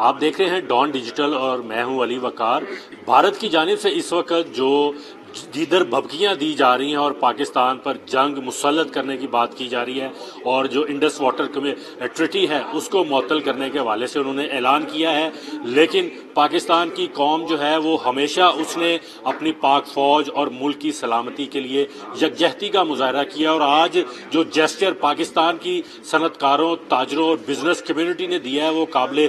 आप देख रहे हैं डॉन डिजिटल और मैं हूं अली वकार। भारत की जानिब से इस वक्त जो जिधर भभकियां दी जा रही हैं और पाकिस्तान पर जंग मुसल्लत करने की बात की जा रही है और जो इंडस वाटर ट्रीटी है उसको मुअत्तल करने के हवाले से उन्होंने ऐलान किया है। लेकिन पाकिस्तान की कौम जो है वो हमेशा उसने अपनी पाक फौज और मुल्क की सलामती के लिए यकजहती का मुजाहरा किया और आज जो जेस्चर पाकिस्तान की सनतकारों, ताजरों और बिजनेस कम्युनिटी ने दिया है वो काबिल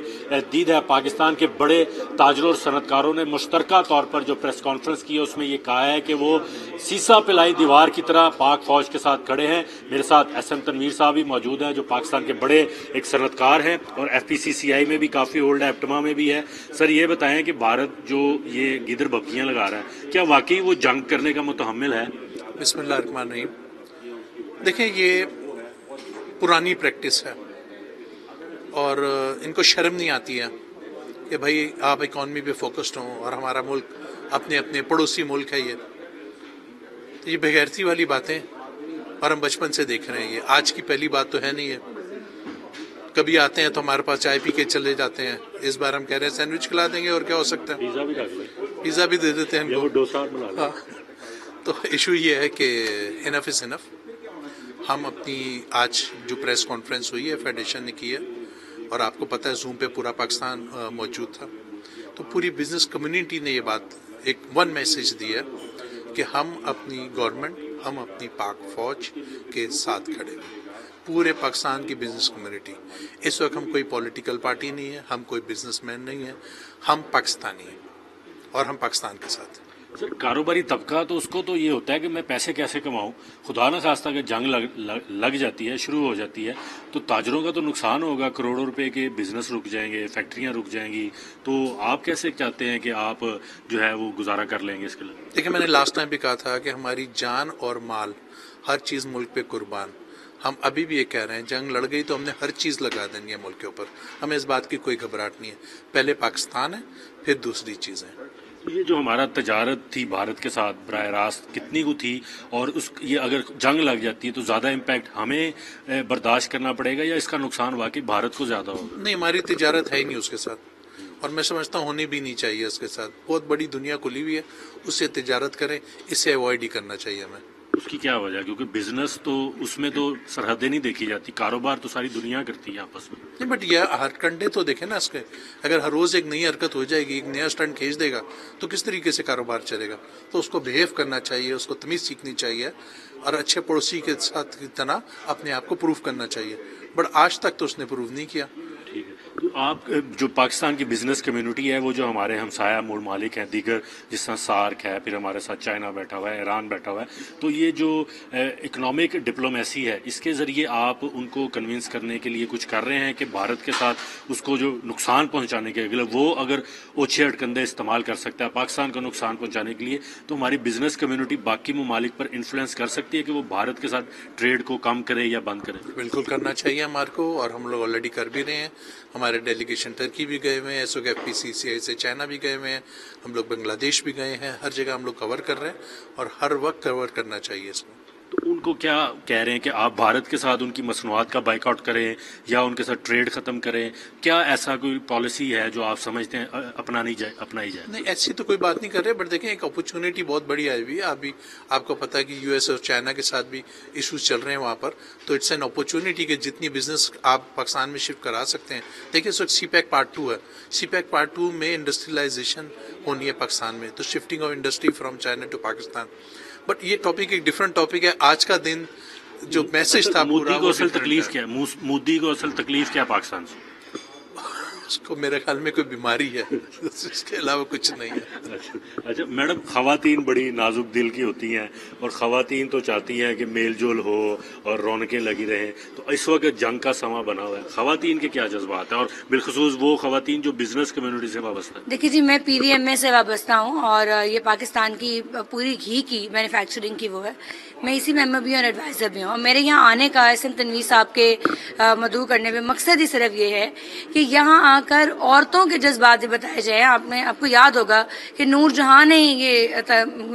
दीद है। पाकिस्तान के बड़े ताजरों और सनतकारों ने मुश्तरका तौर पर जो प्रेस कॉन्फ्रेंस की है उसमें ये कहा है कि वो सीसा पिलाई दीवार की तरह पाक फौज के साथ खड़े हैं। मेरे साथ एसएम तनवीर साहब भी मौजूद हैं जो पाकिस्तान के बड़े एक सनतकार हैं और एफपीसीसीआई में भी काफ़ी ओल्ड है, एप्टमा में भी है। सर ये बताएं कि भारत जो ये गिदर भभकियां लगा रहा है क्या वाकई वो जंग करने का मुतहम्मिल है? बिस्मिल्लाहिर्रहमानिर्रहीम। देखिए ये पुरानी प्रैक्टिस है और इनको शर्म नहीं आती है कि भाई आप इकॉनमी पे फोकस्ड हों और हमारा मुल्क अपने अपने पड़ोसी मुल्क है। ये बेगैरती वाली बातें और हम बचपन से देख रहे हैं। ये आज की पहली बात तो है नहीं है। कभी आते हैं तो हमारे पास चाय पी के चले जाते हैं। इस बार हम कह रहे हैं सैंडविच खिला देंगे और क्या हो सकता है, पिज़्ज़ा भी दे देते हैं हमको। हाँ, तो इशू ये है कि इनफ इज इनफ। हम अपनी आज जो प्रेस कॉन्फ्रेंस हुई है फेडरेशन ने की है और आपको पता है जूम पे पूरा पाकिस्तान मौजूद था, तो पूरी बिजनेस कम्युनिटी ने ये बात एक वन मैसेज दिया कि हम अपनी गवर्नमेंट, हम अपनी पाक फौज के साथ खड़े हैं। पूरे पाकिस्तान की बिजनेस कम्युनिटी, इस वक्त हम कोई पॉलिटिकल पार्टी नहीं है, हम कोई बिजनेसमैन नहीं है, हम पाकिस्तानी हैं और हम पाकिस्तान के साथ हैं। सर कारोबारी तबका तो उसको तो ये होता है कि मैं पैसे कैसे कमाऊं। खुदा न खास्ता कि जंग लग जाती है, शुरू हो जाती है तो ताजरों का तो नुकसान होगा, करोड़ों रुपए के बिजनेस रुक जाएंगे, फैक्ट्रियां रुक जाएंगी। तो आप कैसे चाहते हैं कि आप जो है वो गुजारा कर लेंगे इसके लिए? देखिए मैंने लास्ट टाइम भी कहा था कि हमारी जान और माल हर चीज़ मुल्क पे कुर्बान। हम अभी भी ये कह रहे हैं जंग लड़ गई तो हमने हर चीज़ लगा देनी है मुल्क के ऊपर। हमें इस बात की कोई घबराहट नहीं है। पहले पाकिस्तान है, फिर दूसरी चीज़ें। ये जो हमारा तजारत थी भारत के साथ बराह रास्त कितनी को थी और उस ये अगर जंग लग जाती है तो ज़्यादा इम्पैक्ट हमें बर्दाश्त करना पड़ेगा या इसका नुकसान वाकई भारत को ज़्यादा होगा? नहीं, हमारी तिजारत है ही नहीं उसके साथ और मैं समझता हूँ होनी भी नहीं चाहिए उसके साथ। बहुत बड़ी दुनिया खुली हुई है, उससे तिजारत करें, इससे अवॉइड ही करना चाहिए हमें। उसकी क्या वजह? क्योंकि बिजनेस तो उसमें तो सरहदें नहीं देखी जाती, कारोबार तो सारी दुनिया करती है आपस में। नहीं बट ये हरकंडे तो देखे ना इसके। अगर हर रोज एक नई हरकत हो जाएगी, एक नया स्टंट खींच देगा तो किस तरीके से कारोबार चलेगा? तो उसको बिहेव करना चाहिए, उसको तमीज सीखनी चाहिए और अच्छे पड़ोसी के साथ की तरह अपने आप को प्रूव करना चाहिए। बट आज तक तो उसने प्रूव नहीं किया। ठीक है, तो आप जो पाकिस्तान की बिजनेस कम्युनिटी है वो जो हमारे हमसाया ममालिक हैं दीगर, जिस तरह सार्क है, फिर हमारे साथ चाइना बैठा हुआ है, ईरान बैठा हुआ है, तो ये जो इकोनॉमिक डिप्लोमेसी है इसके ज़रिए आप उनको कन्विंस करने के लिए कुछ कर रहे हैं कि भारत के साथ उसको जो नुकसान पहुंचाने के लिए वो अगर ओछे अटकंदे इस्तेमाल कर सकता है पाकिस्तान को नुकसान पहुंचाने के लिए, तो हमारी बिजनेस कम्युनिटी बाकी ममालिक पर इन्फ्लुएंस कर सकती है कि वो भारत के साथ ट्रेड को कम करे या बंद करे? बिल्कुल करना चाहिए हमारे को और हम लोग ऑलरेडी कर भी रहे हैं। हमारे डेलीगेशन टर्की भी गए हुए हैं, एफपीसीसीआई से चाइना भी गए हुए हैं, हम लोग बांग्लादेश भी गए हैं। हर जगह हम लोग कवर कर रहे हैं और हर वक्त कवर करना चाहिए इसको। तो उनको क्या कह रहे हैं कि आप भारत के साथ उनकी मसनूआत का बाइकआउट करें या उनके साथ ट्रेड खत्म करें? क्या ऐसा कोई पॉलिसी है जो आप समझते हैं अपनाई जाए? नहीं, ऐसी तो कोई बात नहीं कर रहे, बट देखें एक अपॉर्चुनिटी बहुत बड़ी आई हुई है। अभी आपको पता है कि यूएस और चाइना के साथ भी इश्यूज चल रहे हैं वहाँ पर, तो इट्स एन अपॉर्चुनिटी कि जितनी बिजनेस आप पाकिस्तान में शिफ्ट करा सकते हैं। देखिए इस वक्त सीपैक पार्ट 2 है, सीपैक पार्ट 2 में इंडस्ट्रियलाइजेशन होनी है पाकिस्तान में, तो shifting of industry from China to Pakistan. But ये टॉपिक एक डिफरेंट टॉपिक है। आज का दिन जो मैसेज था मोदी को असल तकलीफ क्या? मोदी को असल तकलीफ क्या पाकिस्तान से? उसको मेरे ख्याल में कोई बीमारी है, इसके अलावा कुछ नहीं है। अच्छा मैडम, खवातीन बड़ी नाजुक दिल की होती हैं और खवातीन तो चाहती हैं कि मेल जोल हो और रौनकें लगी रहें। तो इस वक्त जंग का समा बना हुआ है, खवातीन के क्या जज्बात हैं और बिलखसूस वो खवातीन जो बिजनेस कम्युनिटी से वाबस्ता है? देखिए जी, मैं पीवीएमए से वाबस्ता हूँ और ये पाकिस्तान की पूरी घी की मैन्युफैक्चरिंग की वो है। मैं इसी में एमओबी और एडवाइजर भी हूँ और मेरे यहाँ आने का एसएम तनवीर साहब के मदऊ करने में मकसद ही सिर्फ ये है कि यहाँ कर औरतों के जज्बात भी बताए जाए। आपको याद होगा कि नूरजहां ने ये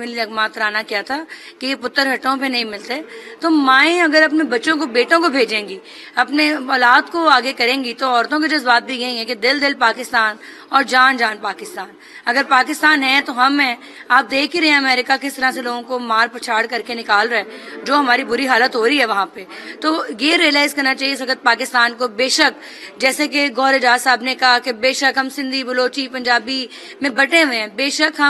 लगमा तराना किया था कि ये पुत्र हटों पे नहीं मिलते। तो माएँ अगर अपने बच्चों को, बेटों को भेजेंगी, अपने औलाद को आगे करेंगी, तो औरतों के जज्बात भी यही है कि दिल दिल पाकिस्तान और जान जान पाकिस्तान। अगर पाकिस्तान है तो हम हैं। आप देख ही रहे हैं अमेरिका किस तरह से लोगों को मार पछाड़ करके निकाल रहा है, जो हमारी बुरी हालत हो रही है वहां पे। तो ये रियलाइज करना चाहिए इस वक्त पाकिस्तान को। बेशक जैसे कि गौहर एजाज साहब ने कहा कि बेशक हम सिंधी, बलोची, पंजाबी में बटे हुए हैं, बेशक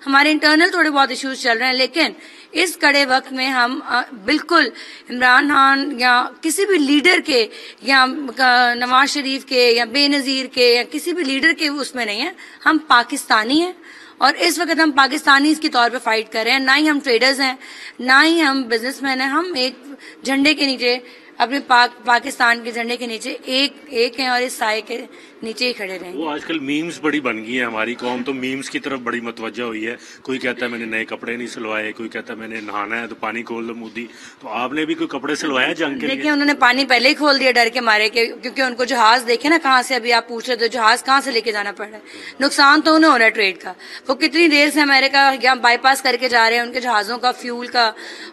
हमारे इंटरनल थोड़े बहुत इश्यूज चल रहे हैं, लेकिन इस कड़े वक्त में हम बिल्कुल इमरान खान या किसी भी लीडर के या नवाज शरीफ के या बेनजीर के या किसी भी लीडर के उसमें नहीं है। हम पाकिस्तानी हैं और इस वक्त हम पाकिस्तानी के तौर पे फाइट कर रहे हैं। ना ही हम ट्रेडर्स हैं, ना ही हम बिजनेसमैन हैं। हम एक झंडे के नीचे, अपने पाकिस्तान के झंडे के नीचे एक हैं और इस साए के नीचे ही खड़े रहेंगे। वो आजकल मीम्स बड़ी बन गई है, हमारी कौम तो मीम्स की तरफ बड़ी मुतवज्जा हुई है। कोई कहता है मैंने नए कपड़े नहीं सिलवाए, कोई कहता है मैंने नहाना है तो पानी खोल लो मोदी। तो आपने भी कोई कपड़े सिलवाया जंग के लिए? देखिए, उन्होंने पानी पहले ही खोल दिया डर के मारे के, क्योंकि उनको जहाज देखे ना कहाँ से, अभी आप पूछ रहे थे जहाज कहाँ से लेके जाना पड़ रहा है। नुकसान तो उन्हें हो रहा है ट्रेड का। वो कितनी देर से अमेरिका यहाँ बाईपास करके जा रहे हैं उनके जहाजों का, फ्यूल का,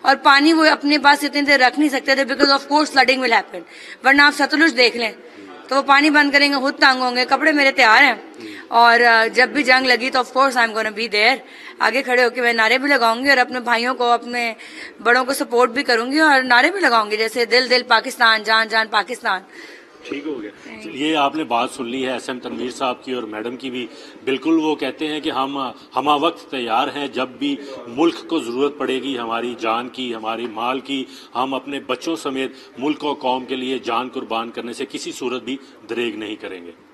और पानी वो अपने पास इतनी देर रख नहीं सकते थे, because of course flooding will happen. वरना आप सतलुज देख लें तो वो पानी बंद करेंगे, खुद तंग होंगे। कपड़े मेरे तैयार हैं और जब भी जंग लगी तो of course I am gonna be there. आगे खड़े होकर मैं नारे भी लगाऊंगी और अपने भाइयों को, अपने बड़ों को सपोर्ट भी करूंगी और नारे भी लगाऊंगी, जैसे दिल दिल पाकिस्तान, जान जान पाकिस्तान। ठीक हो गया। ये आपने बात सुन ली है SM तनवीर साहब की और मैडम की भी। बिल्कुल वो कहते हैं कि हम वक्त तैयार हैं, जब भी मुल्क को ज़रूरत पड़ेगी हमारी जान की, हमारी माल की, हम अपने बच्चों समेत मुल्क और कौम के लिए जान कुर्बान करने से किसी सूरत भी दरेग नहीं करेंगे।